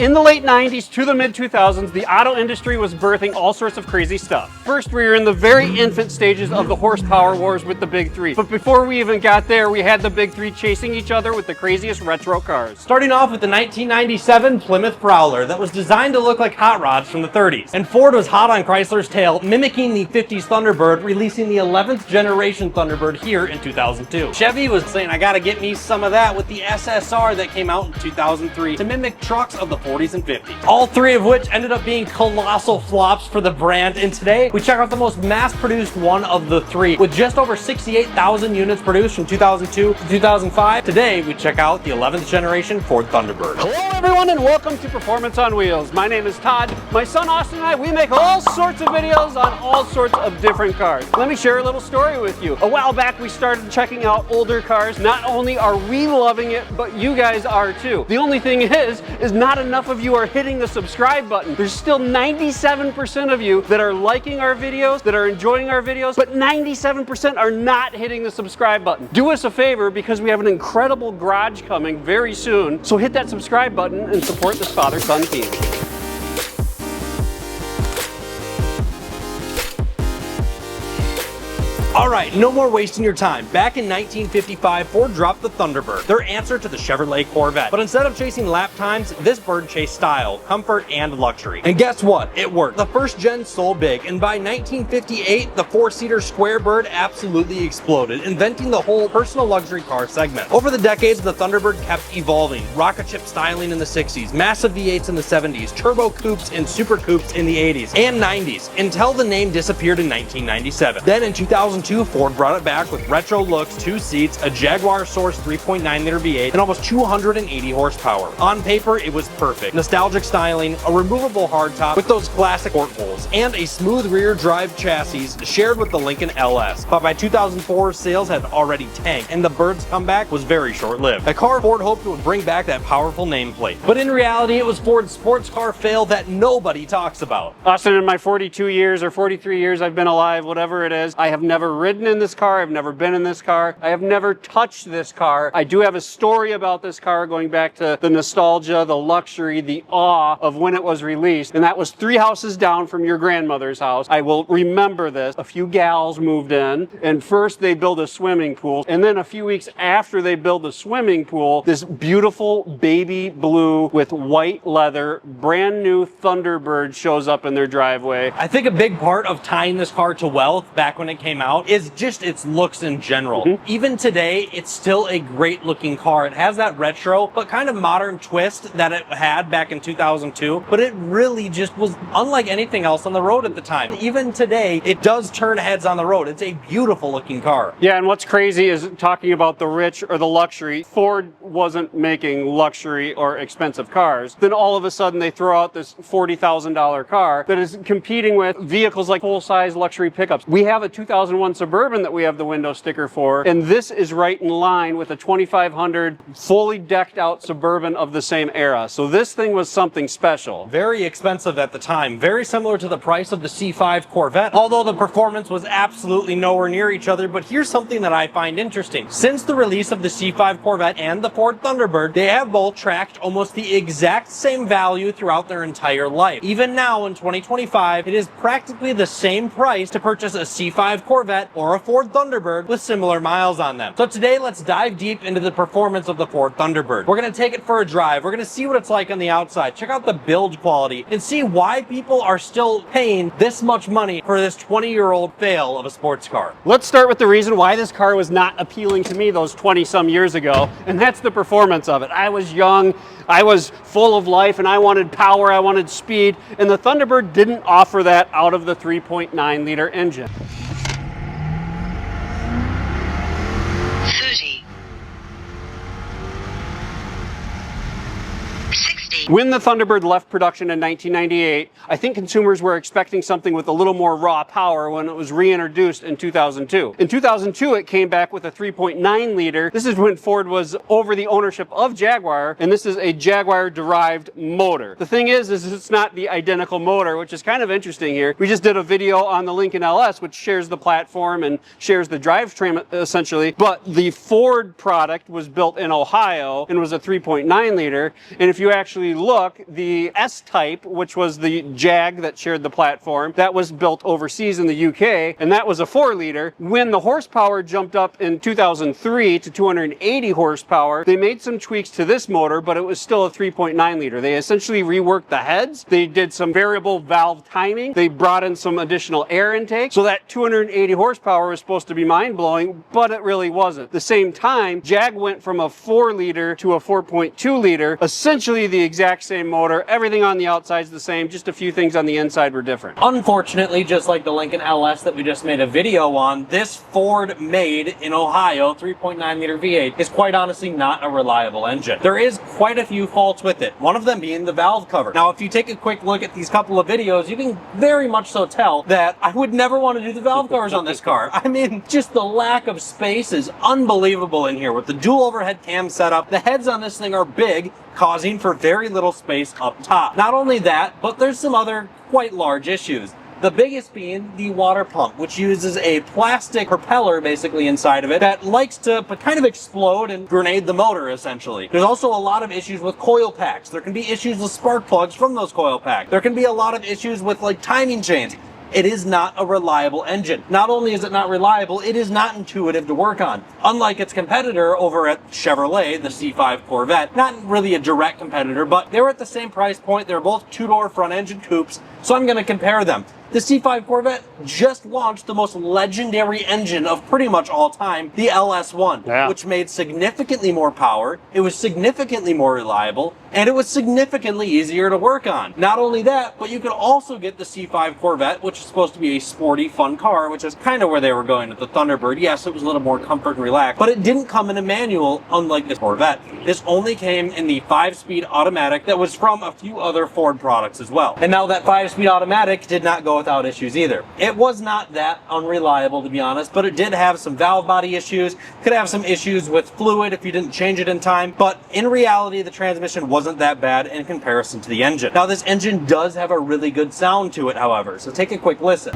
In the late 90s to the mid 2000s, the auto industry was birthing all sorts of crazy stuff. First, we were in the very infant stages of the horsepower wars with the big three. But before we even got there, we had the big three chasing each other with the craziest retro cars. Starting off with the 1997 Plymouth Prowler that was designed to look like hot rods from the 30s. And Ford was hot on Chrysler's tail, mimicking the 50s Thunderbird, releasing the 11th generation Thunderbird here in 2002. Chevy was saying, I gotta get me some of that with the SSR that came out in 2003 to mimic trucks of the 40s and 50s. All three of which ended up being colossal flops for the brand. And today we check out the most mass-produced one of the three, with just over 68,000 units produced from 2002 to 2005. Today we check out the 11th generation Ford Thunderbird. Hello everyone and welcome to Performance on Wheels. My name is Todd. My son Austin and I, we make all sorts of videos on all sorts of different cars. Let me share a little story with you. A while back we started checking out older cars. Not only are we loving it, but you guys are too. The only thing is not enough of you are hitting the subscribe button. There's still 97% of you that are liking our videos, that are enjoying our videos, but 97% are not hitting the subscribe button. Do us a favor, because we have an incredible garage coming very soon, so hit that subscribe button and support this father-son team. Alright, no more wasting your time. Back in 1955, Ford dropped the Thunderbird, their answer to the Chevrolet Corvette. But instead of chasing lap times, this bird chased style, comfort, and luxury. And guess what? It worked. The first gen sold big, and by 1958, the four-seater square bird absolutely exploded, inventing the whole personal luxury car segment. Over the decades, the Thunderbird kept evolving. Rocket ship styling in the 60s, massive V8s in the 70s, turbo coupes and super coupes in the 80s and 90s, until the name disappeared in 1997. Then in 2002, Ford brought it back with retro looks, 2 seats, a Jaguar source 3.9 liter V8, and almost 280 horsepower. On paper, it was perfect. Nostalgic styling, a removable hardtop with those classic portholes, and a smooth rear drive chassis shared with the Lincoln LS. But by 2004, sales had already tanked, and the Bird's comeback was very short-lived. A car Ford hoped would bring back that powerful nameplate. But in reality, it was Ford's sports car fail that nobody talks about. Austin, in my 42 years or 43 years I've been alive, whatever it is, I have never ridden in this car. I've never been in this car. I have never touched this car. I do have a story about this car going back to the nostalgia, the luxury, the awe of when it was released. And that was 3 houses down from your grandmother's house. I will remember this. A few gals moved in, and first they built a swimming pool. And then a few weeks after they built the swimming pool, this beautiful baby blue with white leather, brand new Thunderbird shows up in their driveway. I think a big part of tying this car to wealth back when it came out is just its looks in general. Even today, it's still a great looking car. It has that retro but kind of modern twist that it had back in 2002, but it really just was unlike anything else on the road at the time. Even today, it does turn heads on the road. It's a beautiful looking car. Yeah, and what's crazy is talking about the rich or the luxury. Ford wasn't making luxury or expensive cars. Then all of a sudden they throw out this $40,000 car that is competing with vehicles like full-size luxury pickups. We have a 2001 Suburban that we have the window sticker for, and this is right in line with a 2500 fully decked out Suburban of the same era. So this thing was something special. Very expensive at the time, very similar to the price of the C5 Corvette, although the performance was absolutely nowhere near each other. But here's something that I find interesting. Since the release of the C5 Corvette and the Ford Thunderbird, they have both tracked almost the exact same value throughout their entire life. Even now in 2025, it is practically the same price to purchase a C5 Corvette or a Ford Thunderbird with similar miles on them. So today, let's dive deep into the performance of the Ford Thunderbird. We're going to take it for a drive. We're going to see what it's like on the outside, check out the build quality, and see why people are still paying this much money for this 20-year-old fail of a sports car. Let's start with the reason why this car was not appealing to me those 20-some years ago, and that's the performance of it. I was young, I was full of life, and I wanted power, I wanted speed, and the Thunderbird didn't offer that out of the 3.9-liter engine. When the Thunderbird left production in 1998, I think consumers were expecting something with a little more raw power when it was reintroduced in 2002. In 2002, it came back with a 3.9 liter. This is when Ford was over the ownership of Jaguar, and this is a Jaguar-derived motor. The thing is it's not the identical motor, which is kind of interesting here. We just did a video on the Lincoln LS, which shares the platform and shares the drivetrain essentially, but the Ford product was built in Ohio and was a 3.9 liter, and if you actually look, the S-Type, which was the Jag that shared the platform, that was built overseas in the UK, and that was a 4-liter. When the horsepower jumped up in 2003 to 280 horsepower, they made some tweaks to this motor, but it was still a 3.9 liter. They essentially reworked the heads. They did some variable valve timing. They brought in some additional air intake. So that 280 horsepower was supposed to be mind-blowing, but it really wasn't. At the same time, Jag went from a 4-liter to a 4.2 liter, essentially the exact same motor. Everything on the outside is the same, just a few things on the inside were different. Unfortunately, just like the Lincoln LS that we just made a video on, this Ford made in Ohio 3.9 liter V8 is quite honestly not a reliable engine. There is quite a few faults with it, one of them being the valve cover. Now, if you take a quick look at these couple of videos, you can very much so tell that I would never want to do the valve covers on this car. I mean, just the lack of space is unbelievable in here with the dual overhead cam setup. The heads on this thing are big, causing for very little space up top. Not only that, but there's some other quite large issues. The biggest being the water pump, which uses a plastic propeller basically inside of it that likes to kind of explode and grenade the motor essentially. There's also a lot of issues with coil packs. There can be issues with spark plugs from those coil packs. There can be a lot of issues with like timing chains. It is not a reliable engine. Not only is it not reliable, it is not intuitive to work on. Unlike its competitor over at Chevrolet, the C5 Corvette, not really a direct competitor, but they were at the same price point. They're both two-door front-engine coupes, so I'm going to compare them. The C5 Corvette just launched the most legendary engine of pretty much all time, the LS1, which made significantly more power, it was significantly more reliable, and it was significantly easier to work on. Not only that, but you could also get the C5 Corvette, which is supposed to be a sporty, fun car, which is kind of where they were going with the Thunderbird. Yes, it was a little more comfort and relaxed, but it didn't come in a manual, unlike this Corvette. This only came in the 5-speed automatic that was from a few other Ford products as well. And now that 5-speed automatic did not go without issues either. It was not that unreliable, to be honest, but it did have some valve body issues, could have some issues with fluid if you didn't change it in time, but in reality, the transmission wasn't that bad in comparison to the engine. Now, this engine does have a really good sound to it, however, so take a quick listen.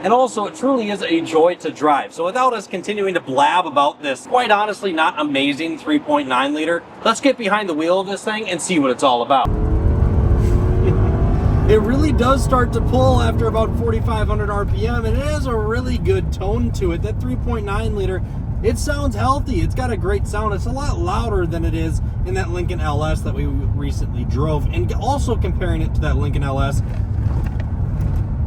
And also, it truly is a joy to drive. So without us continuing to blab about this, quite honestly, not amazing 3.9 liter, let's get behind the wheel of this thing and see what it's all about. It really does start to pull after about 4,500 RPM, and it has a really good tone to it. That 3.9 liter, it sounds healthy. It's got a great sound. It's a lot louder than it is in that Lincoln LS that we recently drove. And also comparing it to that Lincoln LS,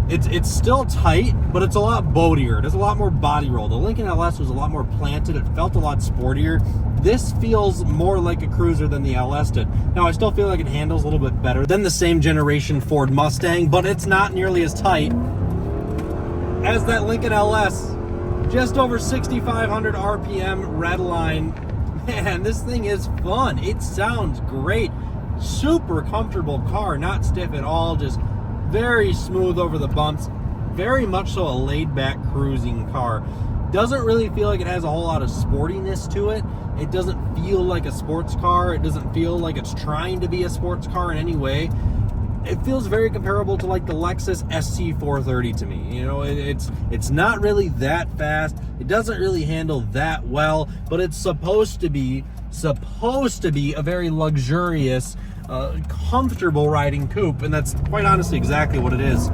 it's still tight, but it's a lot boatier. It has a lot more body roll. The Lincoln LS was a lot more planted. It felt a lot sportier. This feels more like a cruiser than the LS did. Now, I still feel like it handles a little bit better than the same generation Ford Mustang, but it's not nearly as tight as that Lincoln LS. Just over 6,500 RPM, red line. Man, this thing is fun. It sounds great. Super comfortable car, not stiff at all, just very smooth over the bumps, very much so a laid-back cruising car. Doesn't really feel like it has a whole lot of sportiness to it. It doesn't feel like a sports car. It doesn't feel like it's trying to be a sports car in any way. It feels very comparable to like the Lexus SC430 to me. You know, it's not really that fast. It doesn't really handle that well, but it's supposed to be a very luxurious, comfortable riding coupe, and that's quite honestly exactly what it is.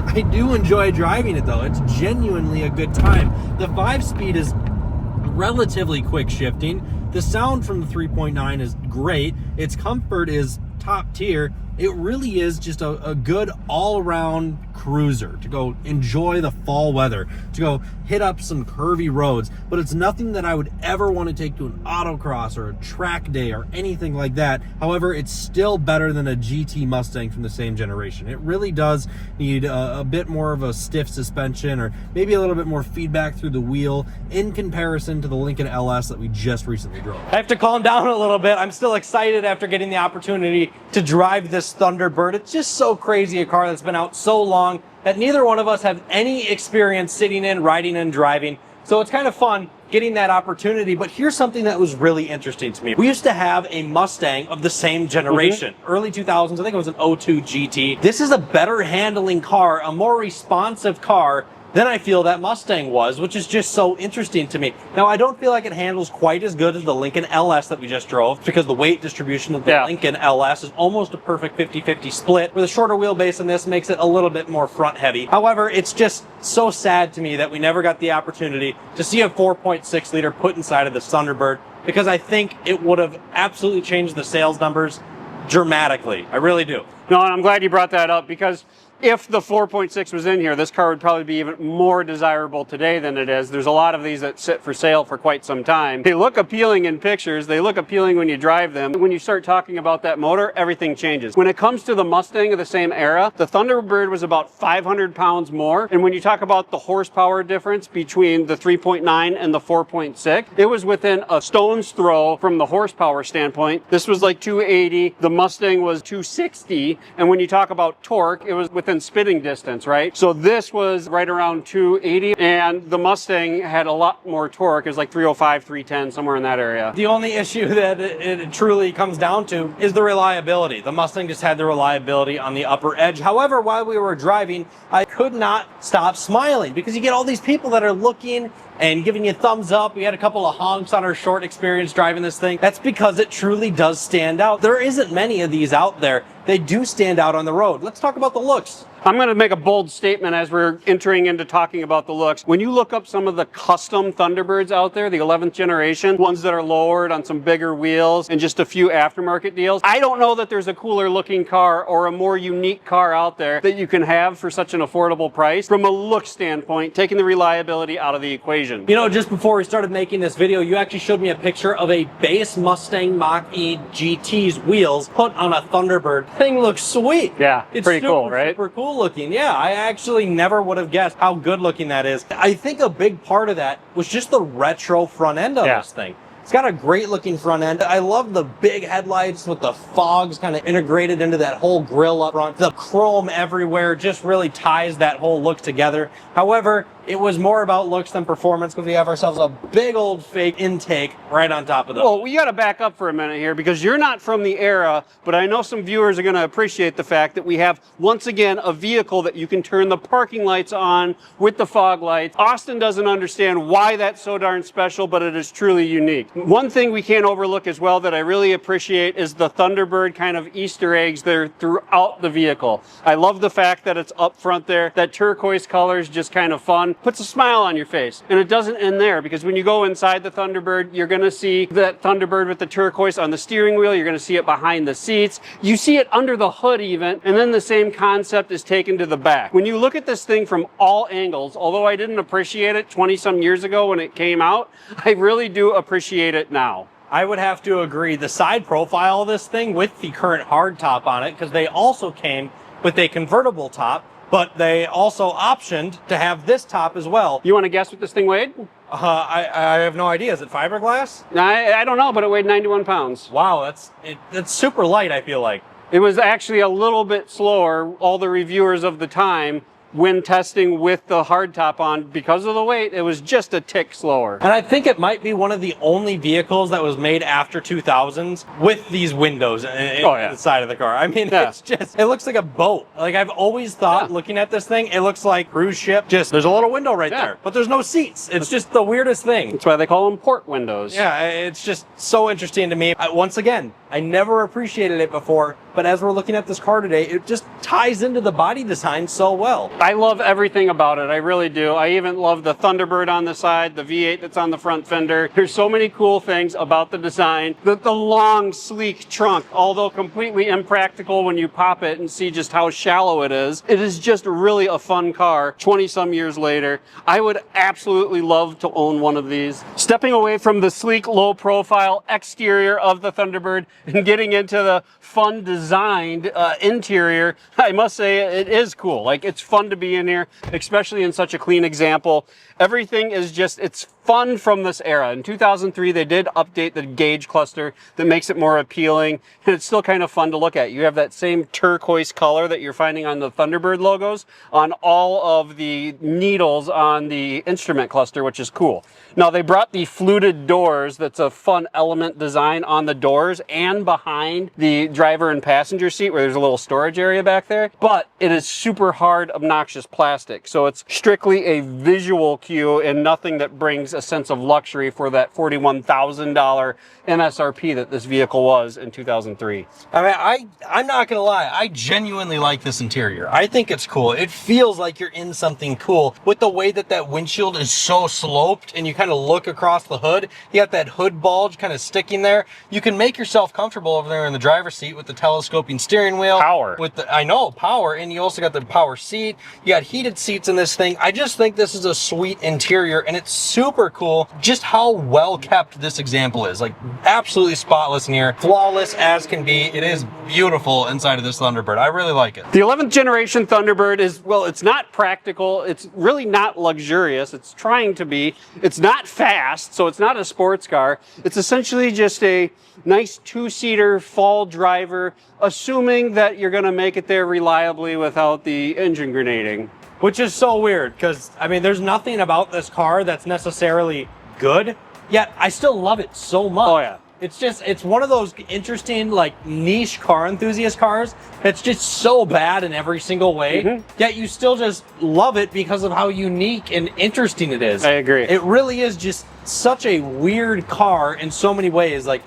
I do enjoy driving it though. It's genuinely a good time. The 5-speed is relatively quick shifting. The sound from the 3.9 is great. Its comfort is top tier. It really is just a good all-around cruiser to go enjoy the fall weather, to go hit up some curvy roads, but it's nothing that I would ever want to take to an autocross or a track day or anything like that. However, it's still better than a GT Mustang from the same generation. It really does need a bit more of a stiff suspension or maybe a little bit more feedback through the wheel in comparison to the Lincoln LS that we just recently drove. I have to calm down a little bit. I'm still excited after getting the opportunity to drive this Thunderbird. It's just so crazy, a car that's been out so long that neither one of us have any experience sitting in, riding, and driving. So it's kind of fun getting that opportunity. But here's something that was really interesting to me. We used to have a Mustang of the same generation, early 2000s. I think it was an 02 GT. This is a better handling car, a more responsive car than I feel that Mustang was, which is just so interesting to me. Now, I don't feel like it handles quite as good as the Lincoln LS that we just drove, because the weight distribution of the Lincoln LS is almost a perfect 50-50 split, with a shorter wheelbase in this makes it a little bit more front heavy. However, it's just so sad to me that we never got the opportunity to see a 4.6 liter put inside of the Thunderbird, because I think it would have absolutely changed the sales numbers dramatically. I really do. No, and I'm glad you brought that up, because if the 4.6 was in here, this car would probably be even more desirable today than it is. There's a lot of these that sit for sale for quite some time. They look appealing in pictures. They look appealing when you drive them. When you start talking about that motor, everything changes. When it comes to the Mustang of the same era, the Thunderbird was about 500 pounds more. And when you talk about the horsepower difference between the 3.9 and the 4.6, it was within a stone's throw from the horsepower standpoint. This was like 280. The Mustang was 260. And when you talk about torque, it was within spitting distance, right? So this was right around 280, and the Mustang had a lot more torque. It was like 305, 310, somewhere in that area. The only issue that it truly comes down to is the reliability. The Mustang just had the reliability on the upper edge. However, while we were driving, I could not stop smiling, because you get all these people that are looking and giving you thumbs up. We had a couple of honks on our short experience driving this thing. That's because it truly does stand out. There isn't many of these out there. They do stand out on the road. Let's talk about the looks. I'm going to make a bold statement as we're entering into talking about the looks. When you look up some of the custom Thunderbirds out there, the 11th generation, ones that are lowered on some bigger wheels and just a few aftermarket deals, I don't know that there's a cooler looking car or a more unique car out there that you can have for such an affordable price from a look standpoint, taking the reliability out of the equation. You know, just before we started making this video, you actually showed me a picture of a base Mustang Mach-E GT's wheels put on a Thunderbird. Thing looks sweet. Yeah, it's pretty cool, right? Super cool looking. Yeah, I actually never would have guessed how good looking that is. I think a big part of that was just the retro front end on this thing. It's got a great looking front end. I love the big headlights with the fogs kind of integrated into that whole grille up front. The chrome everywhere just really ties that whole look together. However, it was more about looks than performance, because we have ourselves a big old fake intake right on top of the... Well, we got to back up for a minute here, because you're not from the era, but I know some viewers are going to appreciate the fact that we have, once again, a vehicle that you can turn the parking lights on with the fog lights. Austin doesn't understand why that's so darn special, but it is truly unique. One thing we can't overlook as well that I really appreciate is the Thunderbird kind of Easter eggs that are throughout the vehicle. I love the fact that it's up front there. That turquoise color is just kind of fun. Puts a smile on your face. And it doesn't end there, because when you go inside the Thunderbird, you're going to see that Thunderbird with the turquoise on the steering wheel. You're going to see it behind the seats. You see it under the hood even. And then the same concept is taken to the back. When you look at this thing from all angles, although I didn't appreciate it 20 some years ago when it came out, I really do appreciate it now. I would have to agree. The side profile of this thing with the current hardtop on it, because they also came with a convertible top, but they also optioned to have this top as well. You want to guess what this thing weighed? I have no idea. Is it fiberglass? I don't know, but it weighed 91 pounds. Wow, that's super light, I feel like. It was actually a little bit slower. All the reviewers of the time, when testing with the hardtop on, because of the weight, it was just a tick slower. And I think it might be one of the only vehicles that was made after 2000s with these windows in the side of the car. I mean, it's just, it looks like a boat. Like, I've always thought, looking at this thing, it looks like cruise ship. Just, there's a little window right there, but there's no seats. It's just the weirdest thing. That's why they call them port windows. Yeah, it's just so interesting to me. Once again, I never appreciated it before, but as we're looking at this car today, it just ties into the body design so well. I love everything about it. I really do. I even love the Thunderbird on the side, the V8 that's on the front fender. There's so many cool things about the design. The long, sleek trunk, although completely impractical when you pop it and see just how shallow it is just really a fun car 20 some years later. I would absolutely love to own one of these. Stepping away from the sleek, low profile exterior of the Thunderbird, and getting into the fun designed interior, I must say it is cool. Like, it's fun to be in here, especially in such a clean example. Everything is just, it's fun from this era. In 2003, they did update the gauge cluster that makes it more appealing, and it's still kind of fun to look at. You have that same turquoise color that you're finding on the Thunderbird logos on all of the needles on the instrument cluster, which is cool. Now, they brought the fluted doors. That's a fun element design on the doors and behind the driver and passenger seat, where there's a little storage area back there, but it is super hard, obnoxious plastic. So it's strictly a visual cue and nothing that brings a sense of luxury for that $41,000 MSRP that this vehicle was in 2003. I mean, I'm not gonna lie, I genuinely like this interior. I think it's cool. It feels like you're in something cool with the way that that windshield is so sloped and you kind of look across the hood. You got that hood bulge kind of sticking there. You can make yourself comfortable over there in the driver's seat with the telescoping steering wheel. Power. With the, I know, power, and you also got the power seat. You got heated seats in this thing. I just think this is a sweet interior, and it's super cool just how well kept this example is. Like, absolutely spotless in here, flawless as can be. It is beautiful inside of this Thunderbird. I really like it. The 11th generation Thunderbird is, well, it's not practical. It's really not luxurious. It's trying to be. It's not fast, so it's not a sports car. It's essentially just a nice two-seater fall driver, assuming that you're going to make it there reliably without the engine grenading. Which is so weird, because, I mean, there's nothing about this car that's necessarily good, yet I still love it so much. Oh, yeah. It's just, it's one of those interesting, like, niche car enthusiast cars that's just so bad in every single way, yet you still just love it because of how unique and interesting it is. I agree. It really is just such a weird car in so many ways. Like,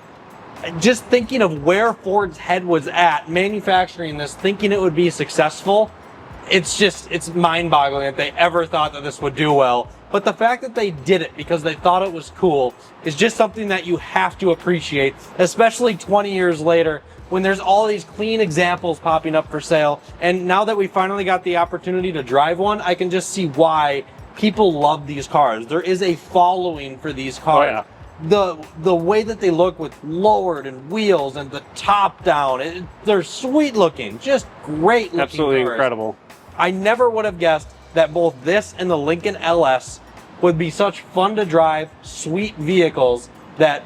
just thinking of where Ford's head was at manufacturing this, thinking it would be successful, it's mind-boggling that they ever thought that this would do well. But the fact that they did it because they thought it was cool is just something that you have to appreciate, especially 20 years later when there's all these clean examples popping up for sale. And now that we finally got the opportunity to drive one, I can just see why people love these cars. There is a following for these cars. Oh, yeah. The way that they look with lowered and wheels and the top down, they're sweet looking, just great looking. Absolutely cars. incredible. I never would have guessed that both this and the Lincoln LS would be such fun to drive, sweet vehicles that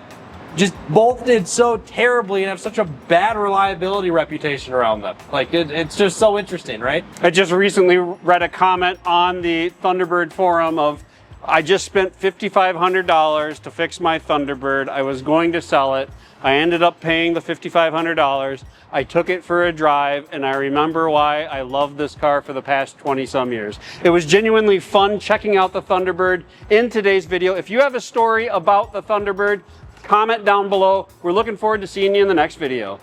just both did so terribly and have such a bad reliability reputation around them. Like, it's just so interesting, right? I just recently read a comment on the Thunderbird forum of, I just spent $5,500 to fix my Thunderbird. I was going to sell it. I ended up paying the $5,500. I took it for a drive, and I remember why I love this car for the past 20-some years. It was genuinely fun checking out the Thunderbird in today's video. If you have a story about the Thunderbird, comment down below. We're looking forward to seeing you in the next video.